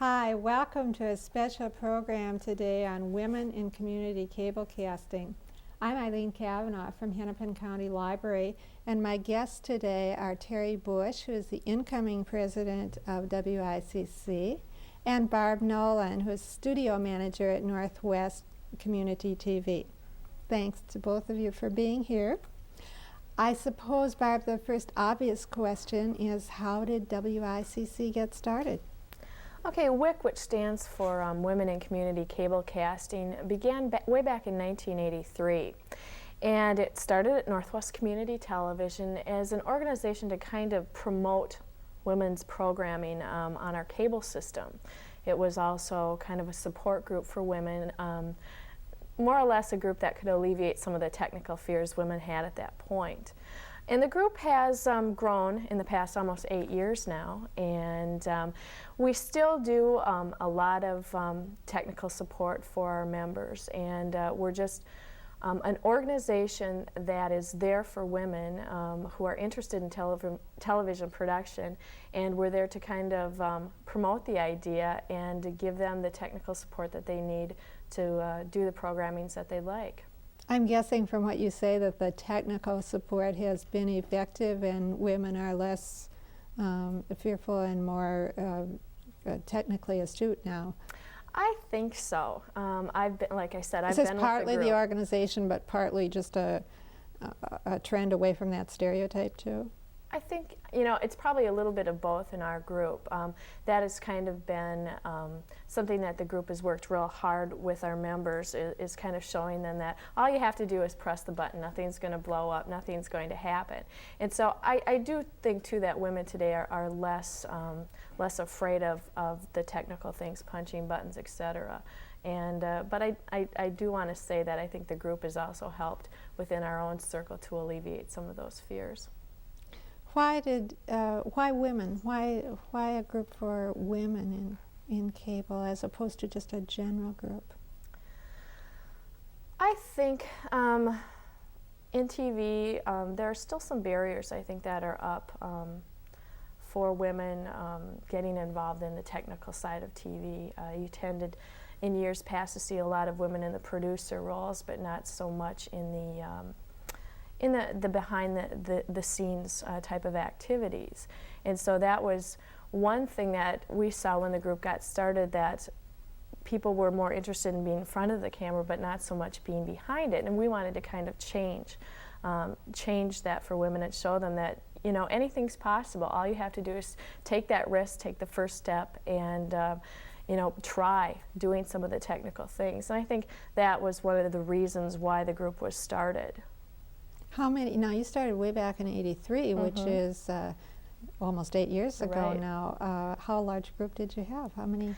Hi, welcome to a special program today on women in community cablecasting. I'm Eileen Cavanagh from Hennepin County Library, and my guests today are Terry Busch, who is the incoming president of WICC, and Barb Nolan, who is studio manager at Northwest Community TV. Thanks to both of you for being here. I suppose, Barb, the first obvious question is, how did WICC get started? Okay, WICC, which stands for Women in Community Cablecasting, began way back in 1983. And it started at Northwest Community Television as an organization to kind of promote women's programming on our cable system. It was also kind of a support group for women, more or less a group that could alleviate some of the technical fears women had at that point. And the group has grown in the past almost 8 years now, and we still do a lot of technical support for our members, and we're just an organization that is there for women who are interested in television production, and we're there to kind of promote the idea and to give them the technical support that they need to do the programmings that they like. I'm guessing from what you say that the technical support has been effective and women are less fearful and more technically astute now. I think so. I've been, like I said, I've been with partly the the organization, but partly just a trend away from that stereotype too. I think, you know, it's probably a little bit of both in our group. That has kind of been something that the group has worked real hard with our members, is kind of showing them that all you have to do is press the button. Nothing's going to blow up. Nothing's going to happen. And so I do think, too, that women today are less afraid of the technical things, punching buttons, etc. And but I do want to say that I think the group has also helped within our own circle to alleviate some of those fears. Why women? Why a group for women in cable as opposed to just a general group? I think in TV there are still some barriers, I think, that are up for women getting involved in the technical side of TV. You tended in years past to see a lot of women in the producer roles, but not so much in the behind the scenes type of activities. And so that was one thing that we saw when the group got started, that people were more interested in being in front of the camera but not so much being behind it. And we wanted to kind of change that for women and show them that, you know, anything's possible. All you have to do is take that risk, take the first step, and you know, try doing some of the technical things. And I think that was one of the reasons why the group was started. How many? Now you started way back in '83, which is almost 8 years ago now. How large a group did you have? How many?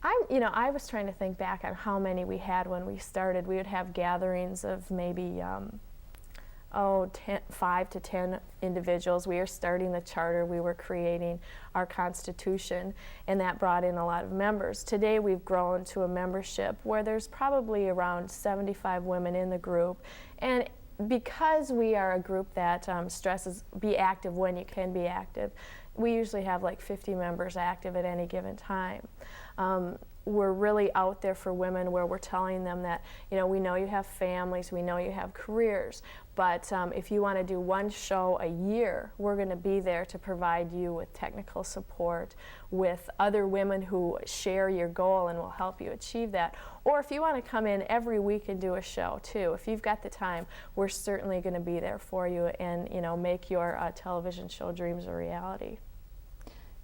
I was trying to think back on how many we had when we started. We would have gatherings of maybe 5 to 10 individuals. We were starting the charter. We were creating our constitution, and that brought in a lot of members. Today we've grown to a membership where there's probably around 75 women in the group, and because we are a group that stresses be active when you can be active, we usually have like 50 members active at any given time. We're really out there for women, where we're telling them that, you know, we know you have families, we know you have careers, but if you want to do one show a year, we're going to be there to provide you with technical support, with other women who share your goal and will help you achieve that. Or if you want to come in every week and do a show too, if you've got the time, we're certainly going to be there for you and, you know, make your television show dreams a reality.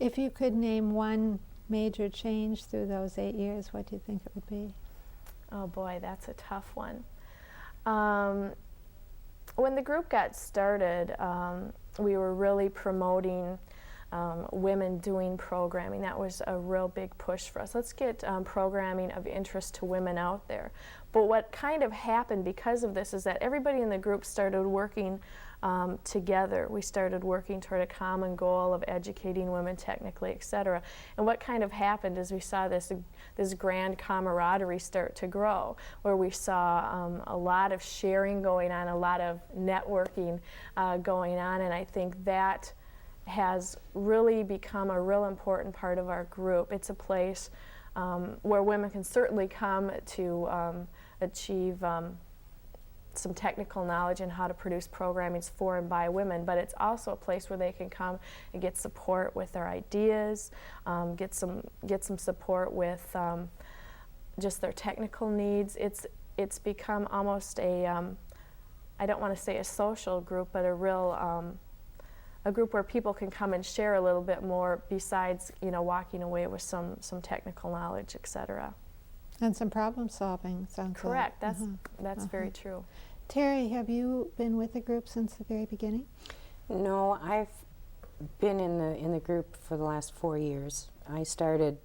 If you could name one major change through those 8 years, what do you think it would be? Oh boy, that's a tough one. When the group got started, we were really promoting women doing programming. That was a real big push for us. Let's get programming of interest to women out there. But what kind of happened because of this is that everybody in the group started working together. We started working toward a common goal of educating women technically, etc. And what kind of happened is we saw this grand camaraderie start to grow, where we saw a lot of sharing going on, a lot of networking going on, and I think that has really become a real important part of our group. It's a place where women can certainly come to achieve some technical knowledge in how to produce programming for and by women, but it's also a place where they can come and get support with their ideas, get some support with just their technical needs. It's become almost a I don't want to say a social group, but a real a group where people can come and share a little bit more besides, you know, walking away with some technical knowledge, etc. And some problem solving, sounds Correct. like. That's very true. Terry, have you been with the group since the very beginning? No, I've been in the group for the last 4 years. I started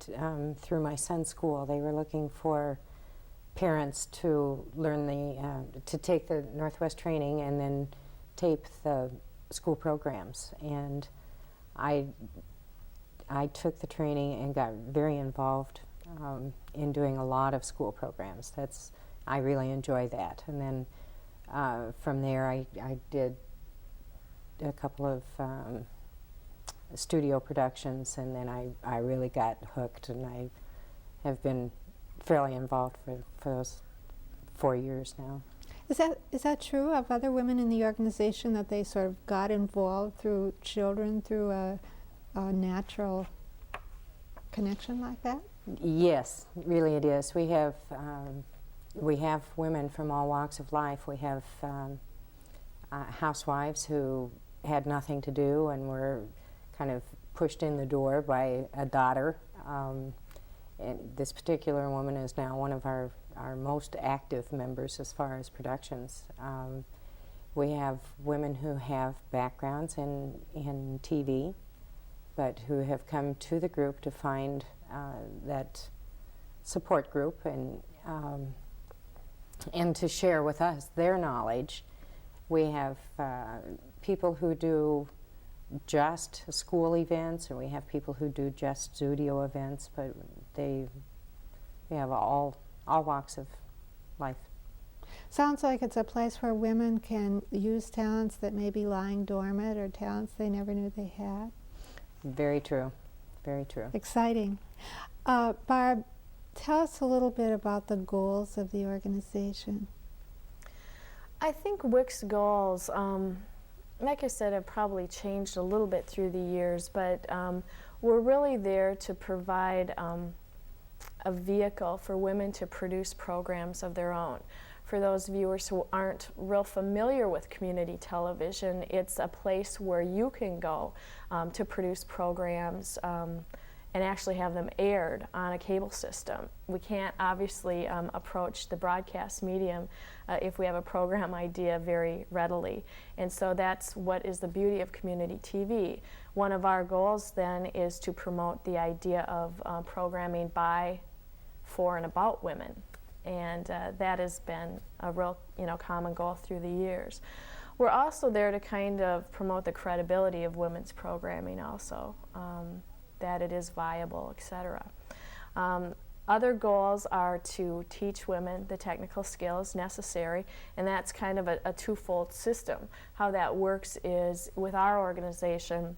through my son's school. They were looking for parents to learn to take the Northwest training and then tape the school programs. And I took the training and got very involved in doing a lot of school programs. I really enjoy that. And then from there, I did a couple of studio productions, and then I really got hooked, and I have been fairly involved for those 4 years now. Is that true of other women in the organization, that they sort of got involved through children, through a natural connection like that? Yes, really it is. We have women from all walks of life. We have housewives who had nothing to do and were kind of pushed in the door by a daughter. And this particular woman is now one of our most active members as far as productions. We have women who have backgrounds in TV, but who have come to the group to find that support group and to share with us their knowledge. We have people who do just school events, or we have people who do just studio events, but we have all walks of life. Sounds like it's a place where women can use talents that may be lying dormant, or talents they never knew they had. Very true, very true. Exciting. Barb, tell us a little bit about the goals of the organization. I think WICC's goals, like I said, have probably changed a little bit through the years, but we're really there to provide a vehicle for women to produce programs of their own. For those viewers who aren't real familiar with community television, it's a place where you can go to produce programs and actually have them aired on a cable system. We can't obviously approach the broadcast medium if we have a program idea very readily. And so that's what is the beauty of community TV. One of our goals then is to promote the idea of programming by, for, and about women. And that has been a real, common goal through the years. We're also there to kind of promote the credibility of women's programming also, that it is viable, etc. Other goals are to teach women the technical skills necessary, and that's kind of a twofold system. How that works is, with our organization,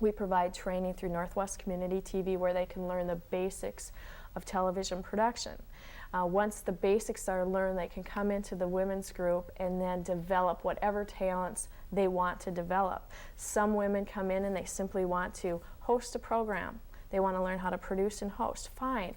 we provide training through Northwest Community TV where they can learn the basics of television production. Once the basics are learned, they can come into the women's group and then develop whatever talents they want to develop. Some women come in and they simply want to host a program. They want to learn how to produce and host. Fine.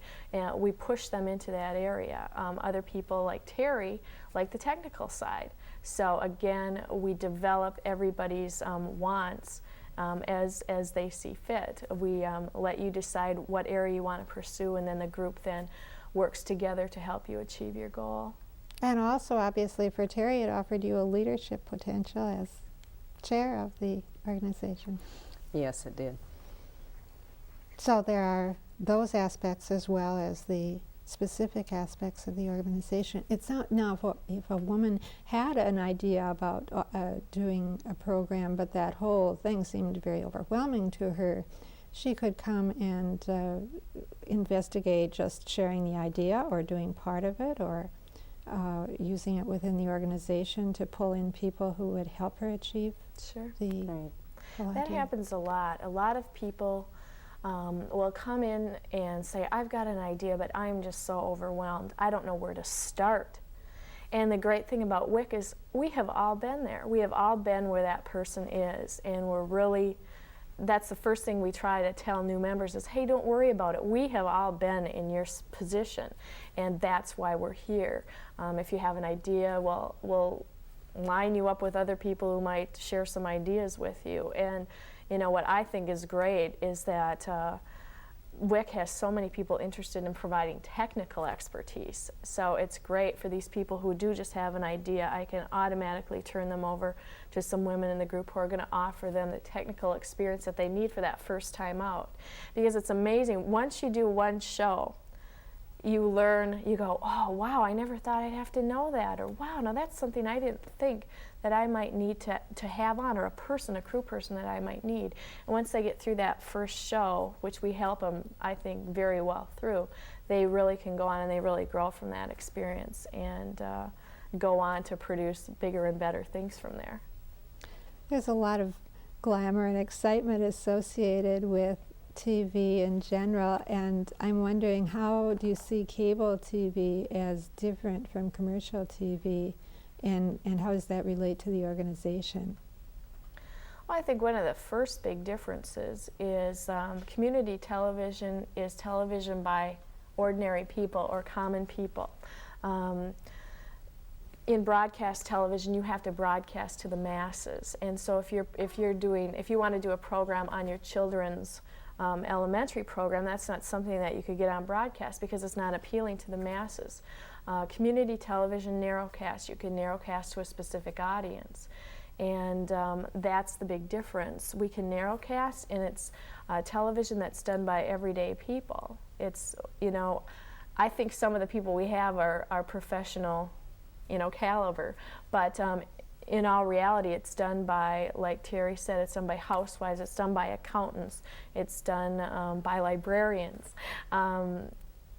We push them into that area. Other people, like Terry, like the technical side. So again, we develop everybody's wants as they see fit. We let you decide what area you want to pursue, and then the group then works together to help you achieve your goal. And also, obviously, for Terry, it offered you a leadership potential as chair of the organization. Yes, it did. So there are those aspects as well as the specific aspects of the organization. It's not now if a woman had an idea about doing a program, but that whole thing seemed very overwhelming to her, she could come and investigate just sharing the idea or doing part of it, or using it within the organization to pull in people who would help her achieve Sure. the... Right. Well, That happens a lot. A lot of people will come in and say, I've got an idea, but I'm just so overwhelmed. I don't know where to start. And the great thing about WICC is we have all been there. We have all been where that person is, and we're really, that's the first thing we try to tell new members is, hey, don't worry about it. We have all been in your position, and that's why we're here. If you have an idea, we'll line you up with other people who might share some ideas with you. And you know, what I think is great is that WICC has so many people interested in providing technical expertise. So it's great for these people who do just have an idea. I can automatically turn them over to some women in the group who are going to offer them the technical experience that they need for that first time out. Because it's amazing, once you do one show, you learn, you go, oh wow, I never thought I'd have to know that, or wow, now that's something I didn't think that I might need to have on, or a crew person that I might need. And once they get through that first show, which we help them, I think, very well through, they really can go on and they really grow from that experience and go on to produce bigger and better things from there. There's a lot of glamour and excitement associated with TV in general, and I'm wondering, how do you see cable TV as different from commercial TV, and how does that relate to the organization? Well, I think one of the first big differences is community television is television by ordinary people or common people. In broadcast television, you have to broadcast to the masses, and so if you want to do a program on your children's elementary program, that's not something that you could get on broadcast because it's not appealing to the masses. Community television narrowcast, you can narrowcast to a specific audience, and that's the big difference. We can narrowcast, and it's television that's done by everyday people. It's, you know, I think some of the people we have are professional, you know, caliber, but in all reality, it's done by, like Terry said, it's done by housewives, it's done by accountants, it's done by librarians.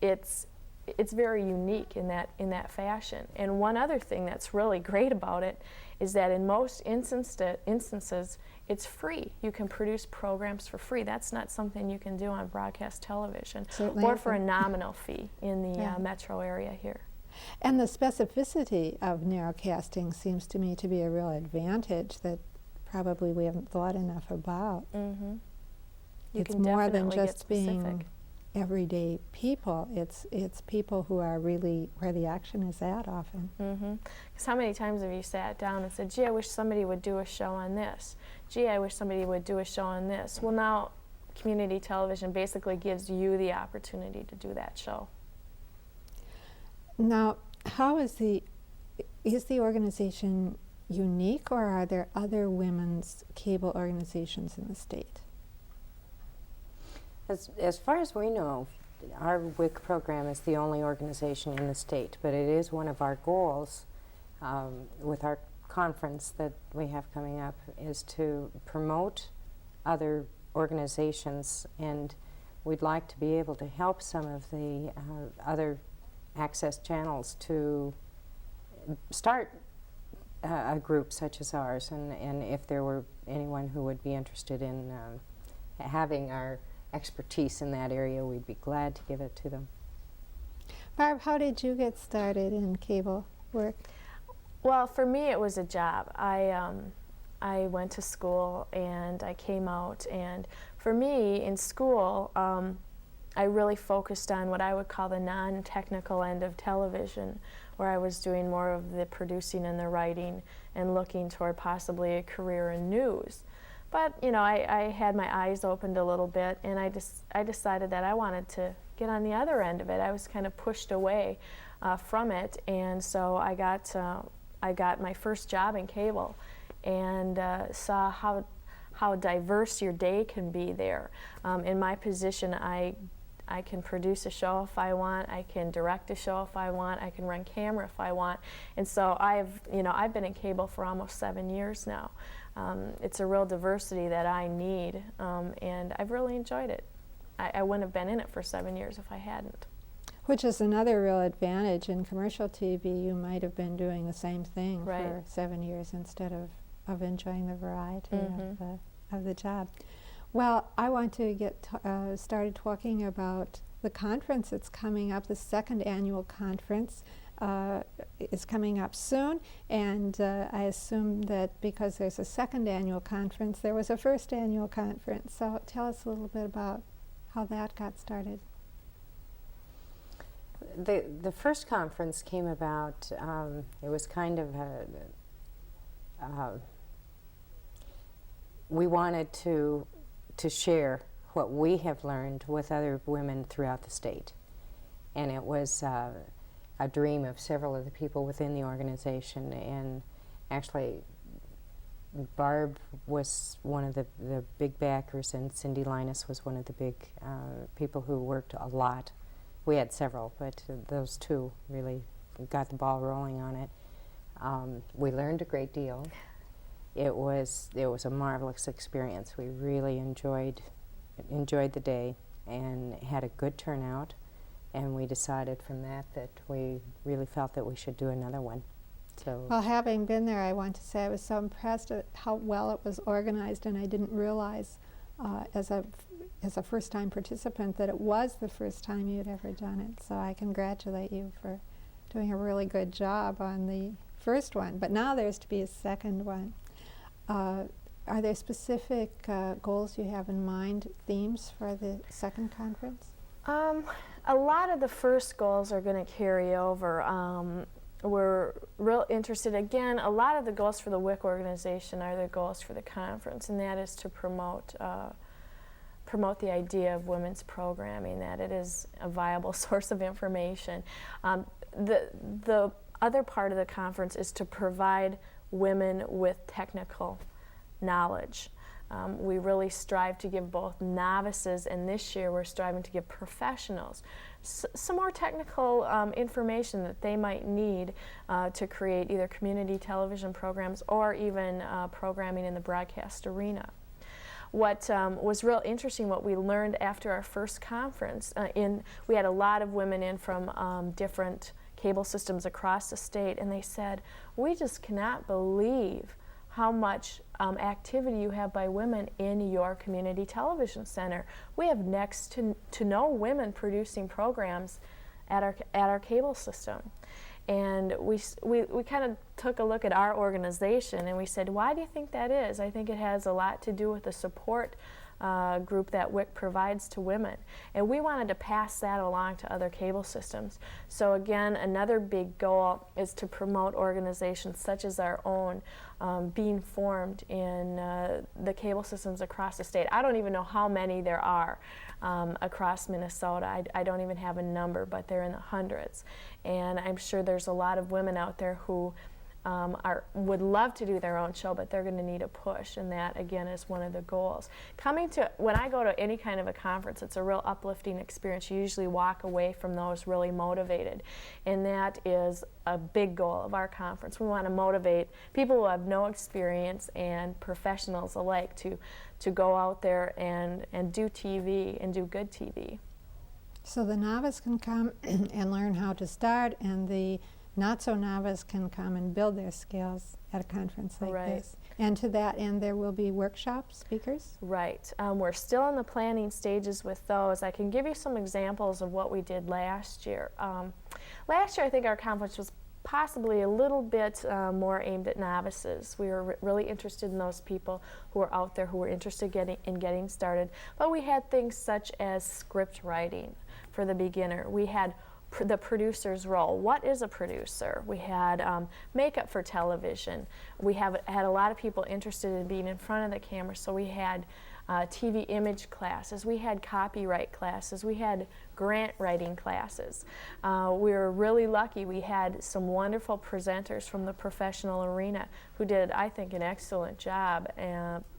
It's very unique in that fashion. And one other thing that's really great about it is that in most instances, it's free. You can produce programs for free. That's not something you can do on broadcast television, Certainly or for a nominal fee in the Yeah. Metro area here. And the specificity of narrowcasting seems to me to be a real advantage that probably we haven't thought enough about. Mm-hmm. It's more than just being everyday people. It's people who are really where the action is at often. Because how many times have you sat down and said, gee, I wish somebody would do a show on this. Gee, I wish somebody would do a show on this. Well, now community television basically gives you the opportunity to do that show. Now, how is the organization unique, or are there other women's cable organizations in the state? As far as we know, our WICC program is the only organization in the state, but it is one of our goals with our conference that we have coming up is to promote other organizations, and we'd like to be able to help some of the other access channels to start a group such as ours, and if there were anyone who would be interested in having our expertise in that area, we'd be glad to give it to them. Barb, how did you get started in cable work? Well, for me it was a job. I went to school and I came out, and for me in school I really focused on what I would call the non-technical end of television, where I was doing more of the producing and the writing and looking toward possibly a career in news. But, you know, I had my eyes opened a little bit, and I decided that I wanted to get on the other end of it. I was kind of pushed away from it, and so I got my first job in cable and saw how diverse your day can be there. In my position, I can produce a show if I want, I can direct a show if I want, I can run camera if I want, and so I've been in cable for almost 7 years now. It's a real diversity that I need, and I've really enjoyed it. I wouldn't have been in it for 7 years if I hadn't. Which is another real advantage. In commercial TV, you might have been doing the same thing Right. for 7 years instead of enjoying the variety of the job. Well, I want to get started talking about the conference that's coming up. The second annual conference is coming up soon, and I assume that because there's a second annual conference, there was a first annual conference. So tell us a little bit about how that got started. The first conference came about, it was kind of we wanted to share what we have learned with other women throughout the state. And it was a dream of several of the people within the organization. And actually, Barb was one of the big backers, and Cindy Linus was one of the big people who worked a lot. We had several, but those two really got the ball rolling on it. We learned a great deal. It was a marvelous experience. We really enjoyed the day and had a good turnout, and we decided from that we really felt that we should do another one. So, well, having been there, I want to say I was so impressed at how well it was organized, and I didn't realize as a first-time participant that it was the first time you'd ever done it. So I congratulate you for doing a really good job on the first one. But now there's to be a second one. Are there specific goals you have in mind, themes for the second conference? A lot of the first goals are going to carry over. We're real interested, again, a lot of the goals for the WICC organization are the goals for the conference, and that is to promote the idea of women's programming, that it is a viable source of information. The other part of the conference is to provide women with technical knowledge. We really strive to give both novices, and this year we're striving to give professionals some more technical information that they might need to create either community television programs or even programming in the broadcast arena. What was real interesting, what we learned after our first conference, we had a lot of women in from different cable systems across the state, and they said, we just cannot believe how much activity you have by women in your community television center. We have next to no women producing programs at our cable system. And we kind of took a look at our organization and we said, why do you think that is? I think it has a lot to do with the support group that WICC provides to women. And we wanted to pass that along to other cable systems. So again, another big goal is to promote organizations such as our own being formed in the cable systems across the state. I don't even know how many there are across Minnesota. I don't even have a number, but they're in the hundreds. And I'm sure there's a lot of women out there who would love to do their own show, but they're going to need a push, and that again is one of the goals. When I go to any kind of a conference, it's a real uplifting experience. You usually walk away from those really motivated, and that is a big goal of our conference. We want to motivate people who have no experience and professionals alike to go out there and do TV and do good TV. So the novice can come and learn how to start, and the not-so-novice can come and build their skills at a conference like this. And to that end, there will be workshop speakers? Right. We're still in the planning stages with those. I can give you some examples of what we did last year. Last year, I think our conference was possibly a little bit more aimed at novices. We were really interested in those people who were out there who were interested in getting started. But we had things such as script writing for the beginner. We had the producer's role. What is a producer? We had makeup for television. We had a lot of people interested in being in front of the camera, so we had TV image classes. We had copyright classes. We had grant writing classes. We were really lucky. We had some wonderful presenters from the professional arena who did, I think, an excellent job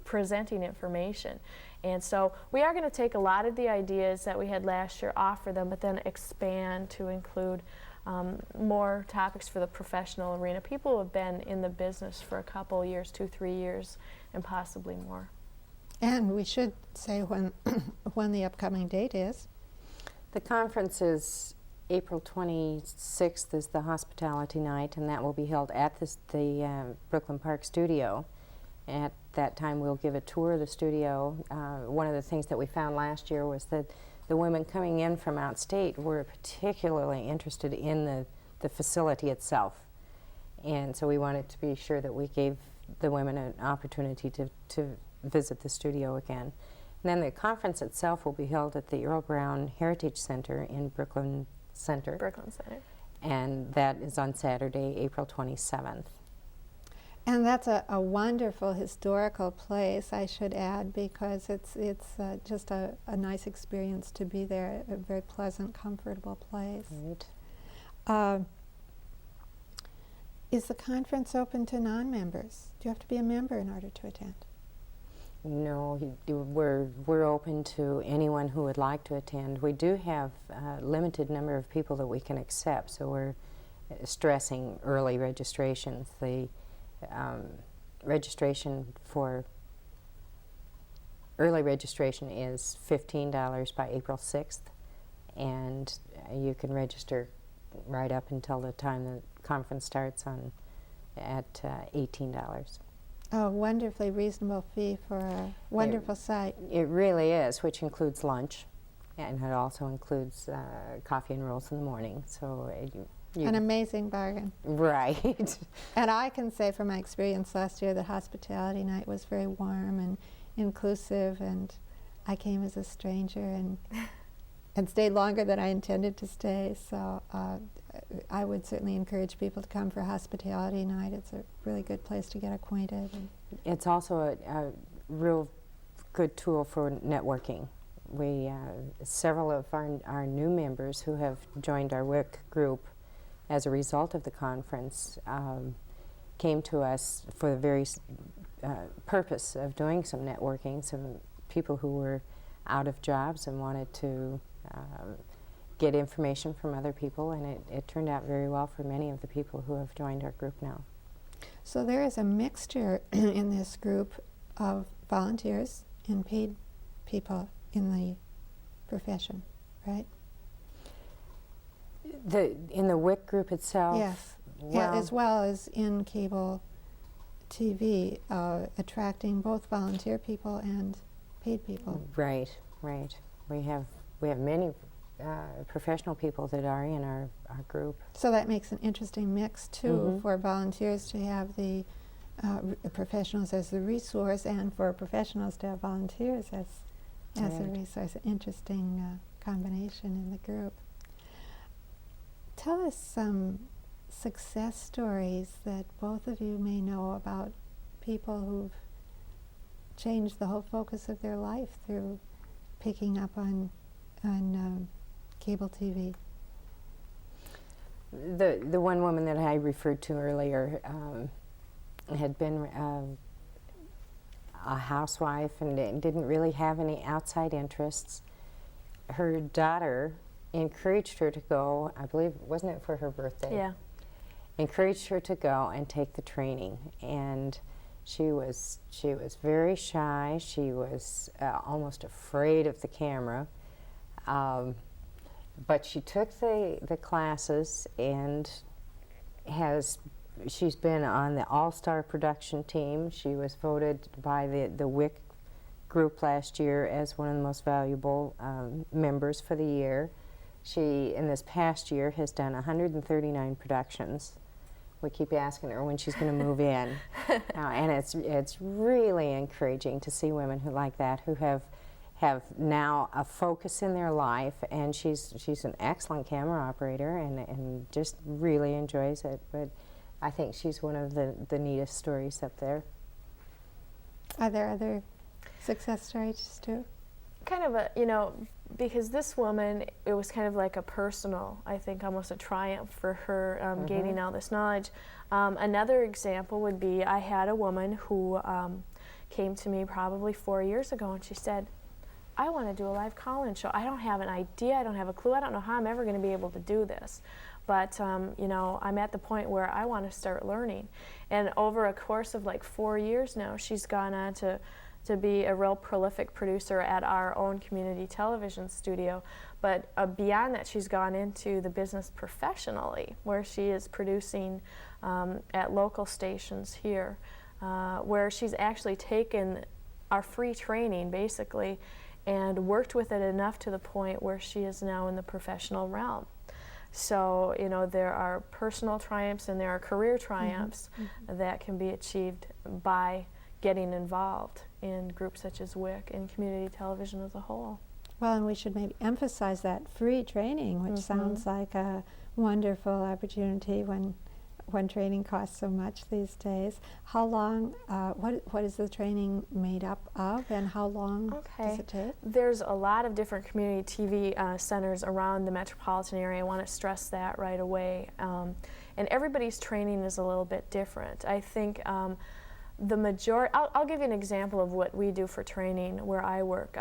presenting information. And so we are going to take a lot of the ideas that we had last year, offer them, but then expand to include more topics for the professional arena. People who have been in the business for a couple years, 2-3 years, and possibly more. And we should say when the upcoming date is. The conference is April 26th is the hospitality night, and that will be held at the Brooklyn Park studio at that time we'll give a tour of the studio. One of the things that we found last year was that the women coming in from outstate were particularly interested in the facility itself. And so we wanted to be sure that we gave the women an opportunity to visit the studio again. And then the conference itself will be held at the Earl Brown Heritage Center in Brooklyn Center. And that is on Saturday, April 27th. And that's a wonderful historical place, I should add, because it's just a nice experience to be there, a very pleasant, comfortable place. Right. Is the conference open to non-members? Do you have to be a member in order to attend? No, we're open to anyone who would like to attend. We do have a limited number of people that we can accept, so we're stressing early registrations. The early registration is $15 by April 6th, and you can register right up until the time the conference starts at $18. Oh, wonderfully reasonable fee for a wonderful site. It really is, which includes lunch, and it also includes coffee and rolls in the morning. So an amazing bargain. Right. And I can say from my experience last year, the hospitality night was very warm and inclusive, and I came as a stranger and stayed longer than I intended to stay. So I would certainly encourage people to come for hospitality night. It's a really good place to get acquainted. It's also a real good tool for networking. We several of our new members who have joined our WICC group as a result of the conference came to us for the very purpose of doing some networking. Some people who were out of jobs and wanted to get information from other people, and it turned out very well for many of the people who have joined our group now. So there is a mixture in this group of volunteers and paid people in the profession, right? In the WICC group itself? Yes, well, as well as in cable TV, attracting both volunteer people and paid people. Right, right. We have many professional people that are in our group. So that makes an interesting mix too, for volunteers to have the professionals as the resource, and for professionals to have volunteers as a resource. An interesting combination in the group. Tell us some success stories that both of you may know about people who've changed the whole focus of their life through picking up on cable TV. The one woman that I referred to earlier had been a housewife and didn't really have any outside interests. Her daughter encouraged her to go, I believe, wasn't it for her birthday? Yeah. Encouraged her to go and take the training, and she was very shy. She was almost afraid of the camera, but she took the classes and she's been on the all-star production team. She was voted by the WICC group last year as one of the most valuable members for the year. She, in this past year, has done 139 productions. We keep asking her when she's going to move in. And it's really encouraging to see women who like that, who have now a focus in their life, and she's an excellent camera operator and just really enjoys it. But I think she's one of the neatest stories up there. Are there other success stories too? Kind of a, because this woman, it was kind of like a personal, I think almost a triumph for her gaining all this knowledge. Another example would be, I had a woman who came to me probably 4 years ago, and she said, I want to do a live call-in show. I don't have an idea, I don't have a clue, I don't know how I'm ever going to be able to do this. But, I'm at the point where I want to start learning. And over a course of like 4 years now, she's gone on to be a real prolific producer at our own community television studio. But beyond that, she's gone into the business professionally, where she is producing at local stations here. where she's actually taken our free training, basically, and worked with it enough to the point where she is now in the professional realm. So, you know, there are personal triumphs and there are career triumphs that can be achieved by getting involved in groups such as WICC and community television as a whole. Well, and we should maybe emphasize that free training, which sounds like a wonderful opportunity when training costs so much these days. How long, what is the training made up of, and how long does it take? There's a lot of different community TV centers around the metropolitan area. I want to stress that right away. And everybody's training is a little bit different. I think the majority, I'll give you an example of what we do for training where I work.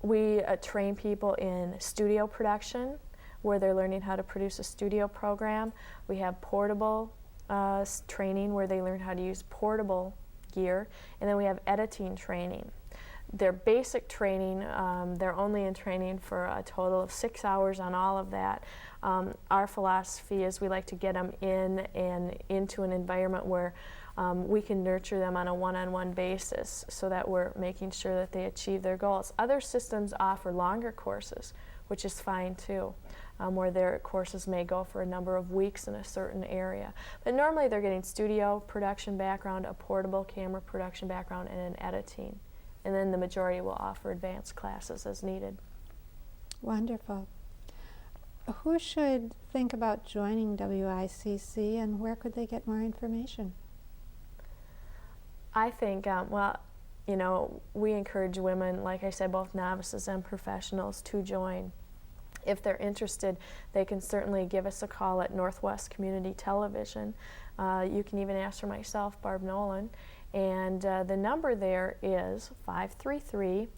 We train people in studio production, where they're learning how to produce a studio program. We have portable training where they learn how to use portable gear, and then we have editing training. Their basic training, they're only in training for a total of 6 hours on all of that. Our philosophy is we like to get them in and into an environment where we can nurture them on a one-on-one basis so that we're making sure that they achieve their goals. Other systems offer longer courses, which is fine too, where their courses may go for a number of weeks in a certain area. But normally they're getting studio production background, a portable camera production background, and an editing. And then the majority will offer advanced classes as needed. Wonderful. Who should think about joining WICC, and where could they get more information? I think, well, you know, we encourage women, like I said, both novices and professionals, to join. If they're interested, they can certainly give us a call at Northwest Community Television. You can even ask for myself, Barb Nolan, and the number there is 533-8196.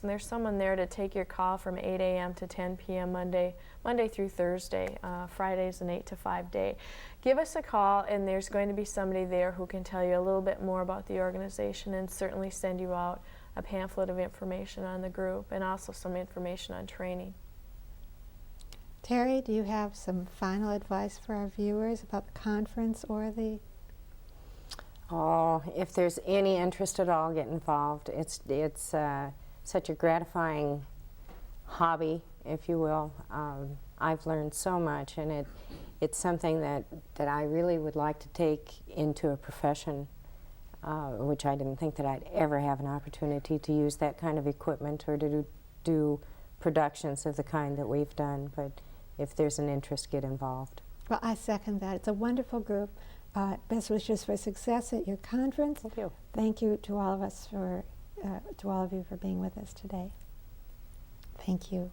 And there's someone there to take your call from 8 a.m. to 10 p.m. Monday through Thursday. Friday's an 8 to 5 day. Give us a call, and there's going to be somebody there who can tell you a little bit more about the organization and certainly send you out a pamphlet of information on the group and also some information on training. Terry, do you have some final advice for our viewers about the conference or the... Oh, if there's any interest at all, get involved. It's such a gratifying hobby, if you will. I've learned so much, and it's something that I really would like to take into a profession, which I didn't think that I'd ever have an opportunity to use that kind of equipment or to do productions of the kind that we've done. But if there's an interest, get involved. Well, I second that. It's a wonderful group. Best wishes for success at your conference. Thank you. Thank you to all of us to all of you for being with us today. Thank you.